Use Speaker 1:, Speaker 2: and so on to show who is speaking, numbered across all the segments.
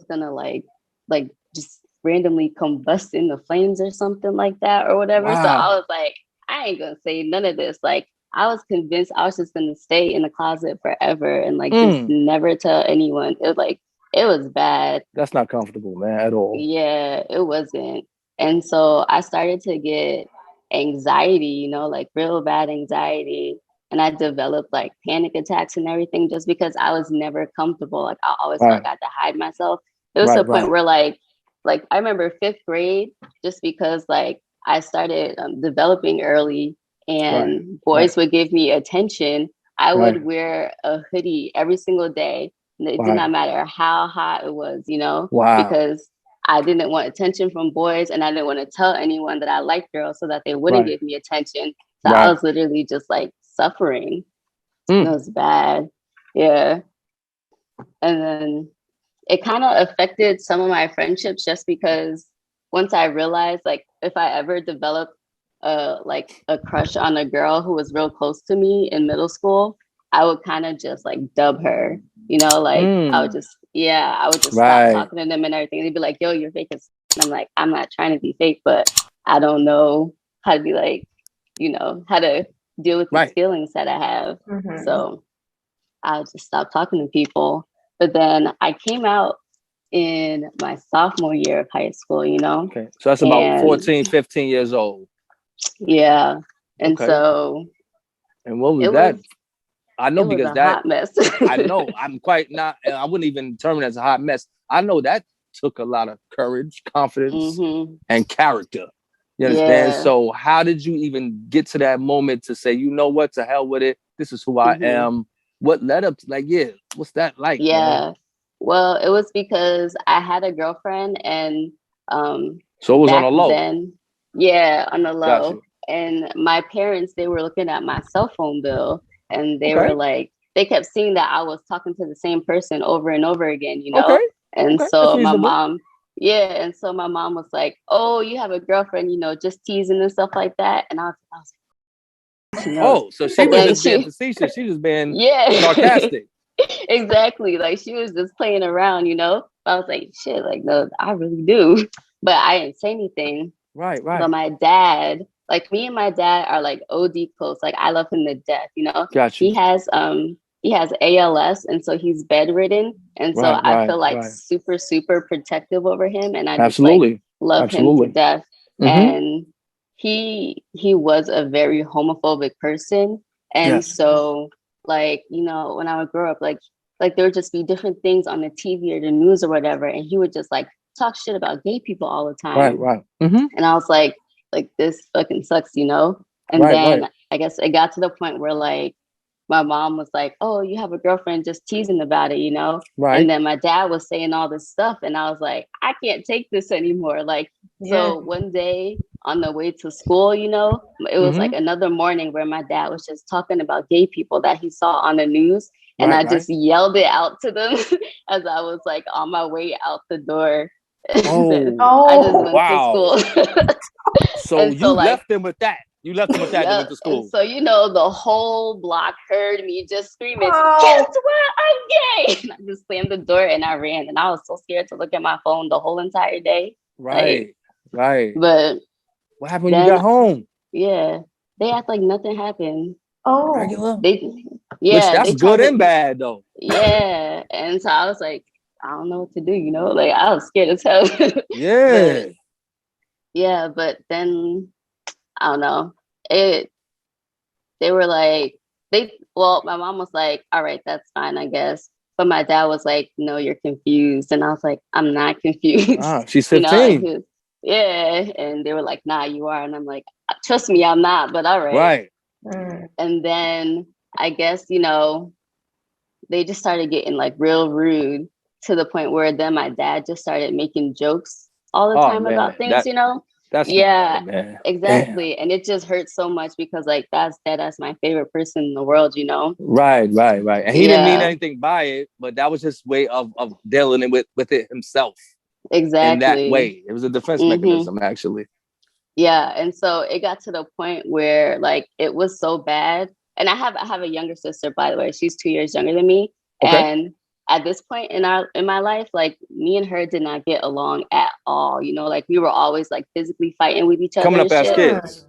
Speaker 1: was gonna like just randomly combust in the flames or something like that or whatever. So I was like, I ain't gonna say none of this. Like I was convinced I was just gonna stay in the closet forever and like just never tell anyone. It was bad.
Speaker 2: That's not comfortable, man, at all.
Speaker 1: Yeah, it wasn't. And so I started to get anxiety, like real bad anxiety. And I developed like panic attacks and everything just because I was never comfortable. Like I always felt like I had to hide myself. It was to a point where like I remember fifth grade, just because like I started developing early and boys would give me attention. I would wear a hoodie every single day. It did not matter how hot it was, because I didn't want attention from boys and I didn't want to tell anyone that I liked girls so that they wouldn't give me attention. So I was literally just like suffering. It was bad. Yeah. And then it kind of affected some of my friendships just because once I realized like if I ever developed like a crush on a girl who was real close to me in middle school, I would kind of just like dub her, like I would just stop talking to them and everything. They'd be like, yo, you're fake as and I'm like, I'm not trying to be fake, but I don't know how to be like, how to deal with these feelings that I have. So I just stopped talking to people. But then I came out in my sophomore year of high school,
Speaker 2: Okay. So that's about 14, 15 years old.
Speaker 1: Yeah. And so.
Speaker 2: And what was that? I know because that
Speaker 1: hot mess.
Speaker 2: I know I'm quite not, I wouldn't even term it as a hot mess. I know that took a lot of courage, confidence, and character. You understand? Yeah. So how did you even get to that moment to say, you know what, to hell with it. This is who I am. What led up to what's that like?
Speaker 1: Yeah.
Speaker 2: Man?
Speaker 1: Well, it was because I had a girlfriend and
Speaker 2: so it was on a low.
Speaker 1: Then, on the low. And my parents, they were looking at my cell phone bill and they were like, they kept seeing that I was talking to the same person over and over again, And so my mom, and so my mom was like, oh, you have a girlfriend, just teasing and stuff like that. And I was like,
Speaker 2: oh, so she was just being facetious. She was being sarcastic.
Speaker 1: Exactly. Like she was just playing around, I was like, shit, like, no, I really do. But I didn't say anything.
Speaker 2: Right.
Speaker 1: But my dad, like me and my dad are like OD close. Like I love him to death,
Speaker 2: Gotcha.
Speaker 1: He has ALS and so he's bedridden. And so I feel like super, super protective over him. And I just like love him to death. And he was a very homophobic person. And so like, when I would grow up, like there would just be different things on the TV or the news or whatever. And he would just like talk shit about gay people all the time.
Speaker 2: Right.
Speaker 1: And I was like this fucking sucks, And then I guess it got to the point where like my mom was like, oh, you have a girlfriend, just teasing about it,
Speaker 2: Right.
Speaker 1: And then my dad was saying all this stuff. And I was like, I can't take this anymore. Like, so one day on the way to school, it was like another morning where my dad was just talking about gay people that he saw on the news. And I just yelled it out to them as I was like on my way out the door. I just went to school.
Speaker 2: So you left them with that. You left them with that and went to school.
Speaker 1: So, the whole block heard me just screaming, guess what? I'm gay. And I just slammed the door and I ran. And I was so scared to look at my phone the whole entire day.
Speaker 2: Right.
Speaker 1: But
Speaker 2: what happened when you got home?
Speaker 1: Yeah. They act like nothing happened.
Speaker 2: Oh. Regular?
Speaker 1: Which
Speaker 2: that's good and bad, though.
Speaker 1: Yeah. And so I was like, I don't know what to do, Like, I was scared as hell. But then, I don't know. They were like, my mom was like, all right, that's fine, I guess. But my dad was like, no, you're confused. And I was like, I'm not confused.
Speaker 2: She's 15.
Speaker 1: And they were like, nah, you are. And I'm like, trust me, I'm not, but all right. And then I guess, they just started getting like real rude to the point where then my dad just started making jokes all the time about things,
Speaker 2: That's man.
Speaker 1: Exactly. Damn. And it just hurts so much because like that's my favorite person in the world,
Speaker 2: Right. And he didn't mean anything by it, but that was his way of dealing with it himself.
Speaker 1: Exactly.
Speaker 2: In that way. It was a defense mechanism, actually.
Speaker 1: Yeah. And so it got to the point where like it was so bad. And I have a younger sister, by the way. She's 2 years younger than me. Okay. And at this point in my life, like me and her did not get along at all. You know, like we were always like physically fighting with each other
Speaker 2: Coming
Speaker 1: and
Speaker 2: up as
Speaker 1: shit.
Speaker 2: kids.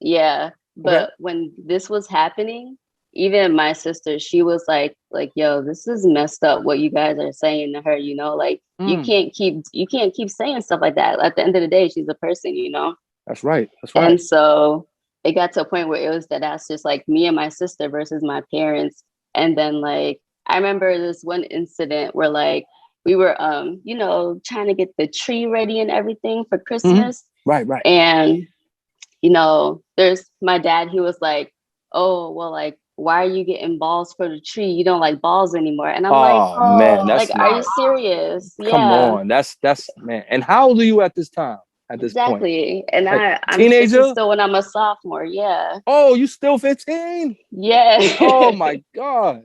Speaker 1: Yeah.
Speaker 2: Okay.
Speaker 1: But when this was happening, even my sister, she was like, yo, this is messed up what you guys are saying to her, you know, like you can't keep saying stuff like that. At the end of the day, she's a person, you know?
Speaker 2: That's right. That's right.
Speaker 1: And so it got to a point where it was that's just like me and my sister versus my parents. And then like I remember this one incident where like we were you know, trying to get the tree ready and everything for Christmas.
Speaker 2: Right, right.
Speaker 1: And you know, there's my dad, he was like, oh, well, like, why are you getting balls for the tree? You don't like balls anymore. And I'm like,
Speaker 2: oh man,
Speaker 1: like,
Speaker 2: that's
Speaker 1: are
Speaker 2: man.
Speaker 1: you serious?
Speaker 2: Come
Speaker 1: Yeah.
Speaker 2: on, that's man. And how old are you at this time? At this point,
Speaker 1: Exactly. And
Speaker 2: like
Speaker 1: this is
Speaker 2: teenager?
Speaker 1: still when I'm a sophomore. Yeah.
Speaker 2: Oh, you still 15?
Speaker 1: Yeah.
Speaker 2: Oh my God.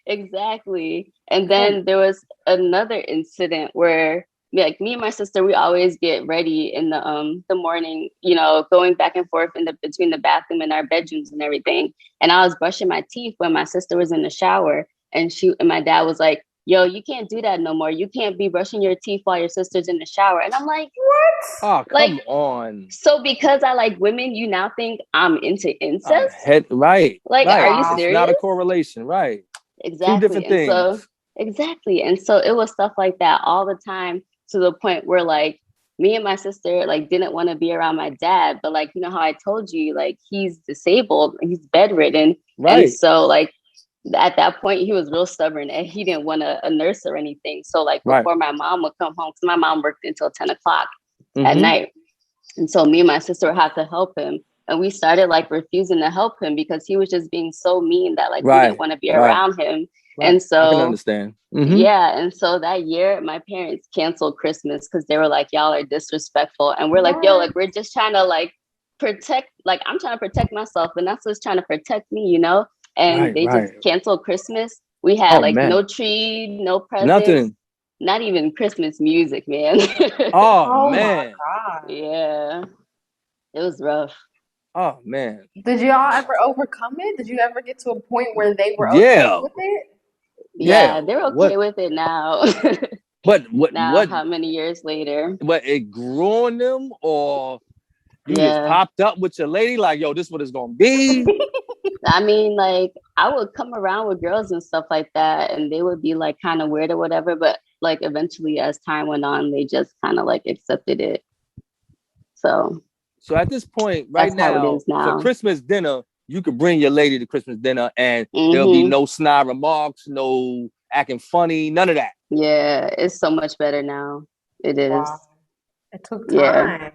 Speaker 1: Exactly. And
Speaker 2: Come.
Speaker 1: then there was another incident where like me and my sister, we always get ready in the morning, you know, going back and forth in the between the bathroom and our bedrooms and everything. And I was brushing my teeth when my sister was in the shower, and my dad was like, yo, you can't do that no more. You can't be brushing your teeth while your sister's in the shower. And I'm like, what?
Speaker 2: Oh,
Speaker 1: Like,
Speaker 2: come on.
Speaker 1: so because I like women, you now think I'm into incest?
Speaker 2: Right,
Speaker 1: Like,
Speaker 2: right.
Speaker 1: are you
Speaker 2: It's not a
Speaker 1: serious?
Speaker 2: correlation, right? Two
Speaker 1: Exactly.
Speaker 2: different
Speaker 1: And so,
Speaker 2: things.
Speaker 1: exactly. And so it was stuff like that all the time, to the point where like me and my sister like didn't want to be around my dad. But like, you know how I told you, like he's disabled, he's bedridden. And
Speaker 2: Right,
Speaker 1: so like at that point he was real stubborn and he didn't want a nurse or anything. So like
Speaker 2: right.
Speaker 1: before my mom would come home, because my mom worked until 10 o'clock at
Speaker 2: Mm-hmm.
Speaker 1: night. And so me and my sister would have to help him. And we started like refusing to help him because he was just being so mean that like we didn't
Speaker 2: Right,
Speaker 1: want to be
Speaker 2: right,
Speaker 1: around him.
Speaker 2: right.
Speaker 1: And
Speaker 2: I can
Speaker 1: so
Speaker 2: understand. Mm-hmm.
Speaker 1: yeah, and so that year my parents canceled Christmas because they were like, y'all are disrespectful. And we're like, yo, like we're just trying to like protect, like I'm trying to protect myself, and that's what's trying to protect me, you know? And
Speaker 2: Right,
Speaker 1: they just
Speaker 2: right.
Speaker 1: canceled Christmas. We had
Speaker 2: Oh
Speaker 1: like no
Speaker 2: man,
Speaker 1: tree, no presents,
Speaker 2: nothing.
Speaker 1: not even Christmas music, man.
Speaker 2: Oh
Speaker 3: Oh my
Speaker 2: man.
Speaker 3: God.
Speaker 1: Yeah, it was rough.
Speaker 2: Oh man.
Speaker 3: Did y'all ever overcome it? Did you ever get to a point where they were okay
Speaker 2: Yeah,
Speaker 3: with it?
Speaker 2: yeah.
Speaker 1: Yeah, they're okay
Speaker 2: What?
Speaker 1: with it now.
Speaker 2: But what?
Speaker 1: Now,
Speaker 2: What?
Speaker 1: how many years later?
Speaker 2: But it grew on them, or you just
Speaker 1: Yeah.
Speaker 2: popped up with your lady, like, yo, this is what it's gonna be.
Speaker 1: I mean, like, I would come around with girls and stuff like that, and they would be like kind of weird or whatever. But like, eventually, as time went on, they just kind of like accepted it. So
Speaker 2: So at this point, right
Speaker 1: that's how it
Speaker 2: now,
Speaker 1: is
Speaker 2: for
Speaker 1: now.
Speaker 2: Christmas dinner, you could bring your lady to Christmas dinner, and there'll be
Speaker 1: Mm-hmm.
Speaker 2: no snide remarks, no acting funny, none of that.
Speaker 1: Yeah, it's so much better now. It is.
Speaker 3: Wow. It took
Speaker 1: Yeah,
Speaker 3: time.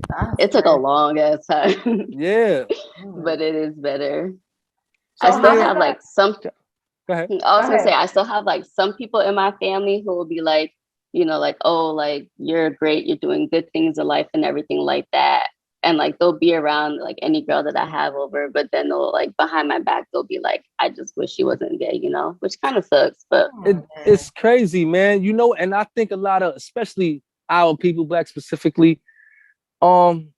Speaker 3: That's
Speaker 1: it took a
Speaker 3: crazy.
Speaker 1: long ass time,
Speaker 2: Yeah.
Speaker 3: Mm.
Speaker 1: but it is better. I
Speaker 3: So
Speaker 2: So
Speaker 1: still
Speaker 3: how did
Speaker 1: have
Speaker 3: that
Speaker 1: like some.
Speaker 2: go ahead.
Speaker 1: I
Speaker 3: go
Speaker 1: was gonna say
Speaker 3: ahead?
Speaker 1: I still have like some people in my family who will be like, you know, like, oh, like you're great, you're doing good things in life and everything like that. And like they'll be around like any girl that I have over, but then they'll like behind my back, they'll be like, I just wish she wasn't gay, you know, which kind of sucks. But
Speaker 3: Oh, man.
Speaker 2: It's crazy, man. You know, and I think a lot of, especially our people, black specifically, um,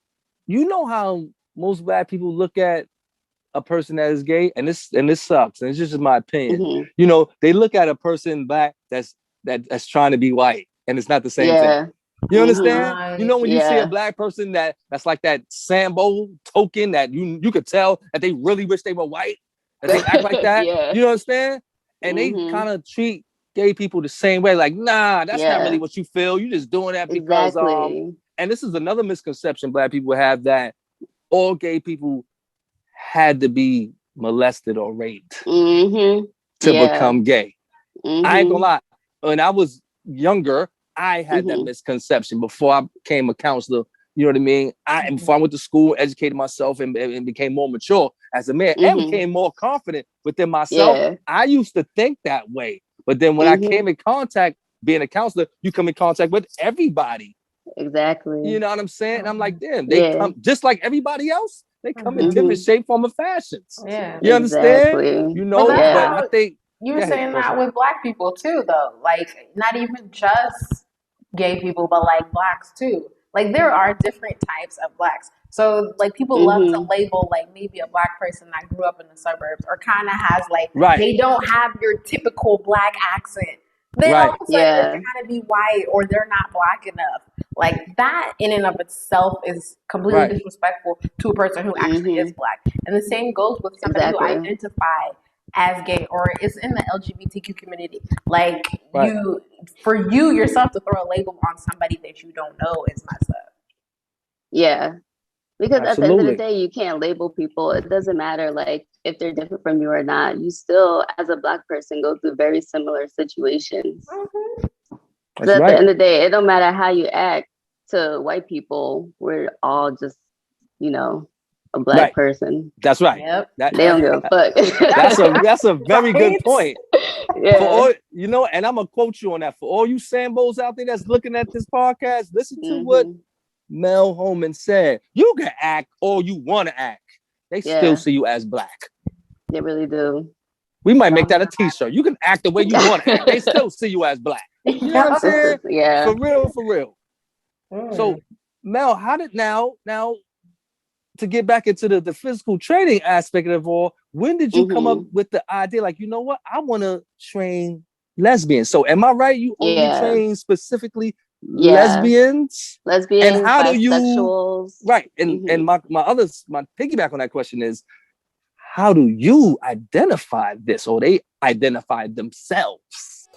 Speaker 2: you know how most black people look at a person that is gay, and this sucks, and it's just my opinion.
Speaker 1: mm-hmm.
Speaker 2: You know, they look at a person black that's trying to be white, and it's not the same thing.
Speaker 1: Yeah.
Speaker 2: You
Speaker 1: Mm-hmm.
Speaker 2: understand? You
Speaker 3: Right.
Speaker 2: know, when you see a
Speaker 1: Yeah.
Speaker 2: black person that's like that Sambo token, that you could tell that they really wish they were white, that they act like that.
Speaker 1: Yeah.
Speaker 2: You understand? And they
Speaker 1: Mm-hmm.
Speaker 2: kind of treat gay people the same way. Like, nah, that's not really
Speaker 1: Yeah.
Speaker 2: what you feel. You just doing that because
Speaker 1: Exactly.
Speaker 2: and this is another misconception black people have, that all gay people had to be molested or raped
Speaker 1: Mm-hmm.
Speaker 2: to
Speaker 1: Yeah.
Speaker 2: become gay. I ain't gonna
Speaker 1: Mm-hmm.
Speaker 2: lie. When I was younger, I had that
Speaker 1: Mm-hmm.
Speaker 2: misconception before I became a counselor. You know what I mean? Before I went to school, educated myself, and became more mature as a man, and
Speaker 1: Mm-hmm.
Speaker 2: became more confident within myself.
Speaker 1: Yeah.
Speaker 2: I used to think that way, but then when I
Speaker 1: Mm-hmm.
Speaker 2: came in contact, being a counselor, you come in contact with everybody. You
Speaker 1: Exactly.
Speaker 2: know what I'm saying? And I'm like, damn, they
Speaker 1: Yeah.
Speaker 2: come just like everybody else. They come in different
Speaker 1: Mm-hmm.
Speaker 2: shape, form, and fashions.
Speaker 3: Yeah.
Speaker 2: You understand?
Speaker 1: Exactly.
Speaker 2: You
Speaker 3: But
Speaker 2: know,
Speaker 3: that's
Speaker 2: but
Speaker 1: Yeah.
Speaker 2: I
Speaker 3: how
Speaker 2: think,
Speaker 3: you
Speaker 2: go
Speaker 3: were
Speaker 2: ahead,
Speaker 3: saying that
Speaker 2: person.
Speaker 3: with black people too, though. Like not even just gay people, but like blacks too. Like there are different types of blacks. So like people love to label like maybe a black person that grew up in the suburbs or kind of has like they don't have your typical black accent. Then all of a sudden they're trying to be white or they're not black enough. Like that in and of itself is completely disrespectful to a person who actually is black. And the same goes with somebody who identifies as gay or is in the LGBTQ community. Like for you yourself to throw a label on somebody that you don't know is messed up.
Speaker 1: Yeah. Because at the end of the day, you can't label people. It doesn't matter like if they're different from you or not. You still, as a black person, go through very similar situations. But at the end of the day, it don't matter how you act to white people. We're all just, you know, a black person.
Speaker 2: That's right.
Speaker 3: Yep.
Speaker 1: They don't give a fuck.
Speaker 2: That's a very good point.
Speaker 1: Yeah.
Speaker 2: For all, you know, and I'm gonna quote you on that. For all you Sambos out there that's looking at this podcast, listen to what Mel Holman said. You can act all you want to act. They still see you as black.
Speaker 1: They really do.
Speaker 2: We might make that a t-shirt. You can act the way you want to act. They still see you as black. You know what I'm saying?
Speaker 1: Yeah.
Speaker 2: For real. So Mel, how did now to get back into the physical training aspect of it all, when did you come up with the idea? Like, you know what? I want to train lesbians. So am I right? You only train specifically lesbians?
Speaker 1: Lesbians,
Speaker 2: and how
Speaker 1: bisexuals.
Speaker 2: Do you and my piggyback on that question is, how do you identify this, or they identify themselves?